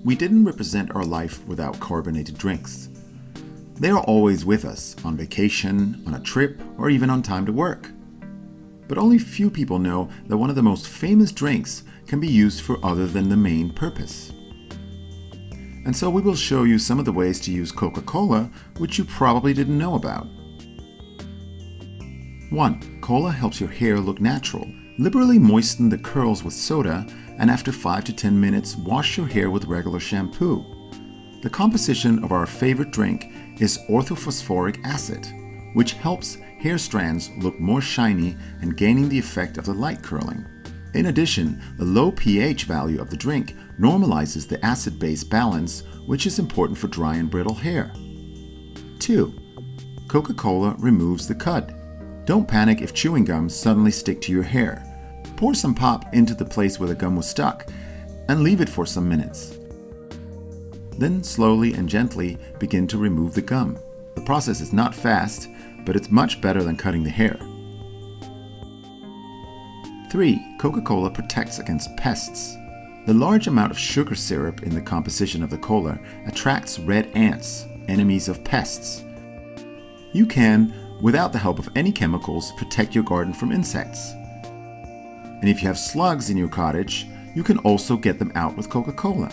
we didn't represent our life without carbonated drinks. They are always with us, on vacation, on a trip, or even on time to work. But only few people know that one of the most famous drinks can be used for other than the main purpose. And so we will show you some of the ways to use Coca-Cola which you probably didn't know about. 1. Cola helps your hair look natural. Liberally moisten the curls with soda, and after 5 to 10 minutes, wash your hair with regular shampoo. The composition of our favorite drink is orthophosphoric acid, which helps hair strands look more shiny and gaining the effect of the light curling. In addition, the low pH value of the drink normalizes the acid-base balance, which is important for dry and brittle hair. 2. Coca-Cola removes the cud. Don't panic if chewing gum suddenly stick to your hair. Pour some pop into the place where the gum was stuck and leave it for some minutes. Then slowly and gently begin to remove the gum. The process is not fast, but it's much better than cutting the hair. 3. Coca-Cola protects against pests. The large amount of sugar syrup in the composition of the cola attracts red ants, enemies of pests. You can, without the help of any chemicals, protect your garden from insects. And if you have slugs in your cottage, you can also get them out with Coca-Cola.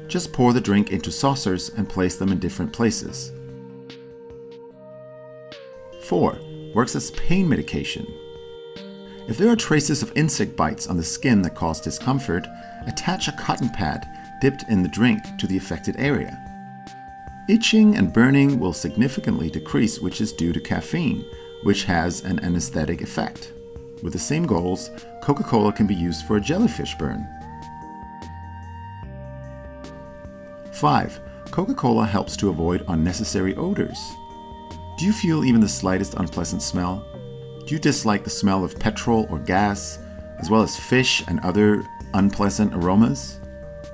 Just pour the drink into saucers and place them in different places. 4. Works as pain medication. If there are traces of insect bites on the skin that cause discomfort, attach a cotton pad dipped in the drink to the affected area. Itching and burning will significantly decrease, which is due to caffeine, which has an anesthetic effect. With the same goals, Coca-Cola can be used for a jellyfish burn. 5. Coca-Cola helps to avoid unnecessary odors. Do you feel even the slightest unpleasant smell? Do you dislike the smell of petrol or gas, as well as fish and other unpleasant aromas?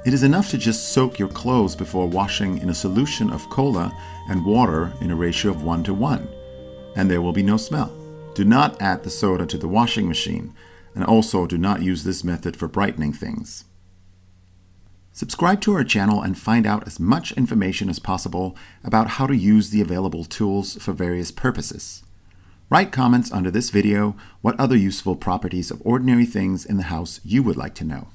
It is enough to just soak your clothes before washing in a solution of cola and water in a ratio of 1:1, and there will be no smell. Do not add the soda to the washing machine, and also do not use this method for brightening things. Subscribe to our channel and find out as much information as possible about how to use the available tools for various purposes. Write comments under this video what other useful properties of ordinary things in the house you would like to know.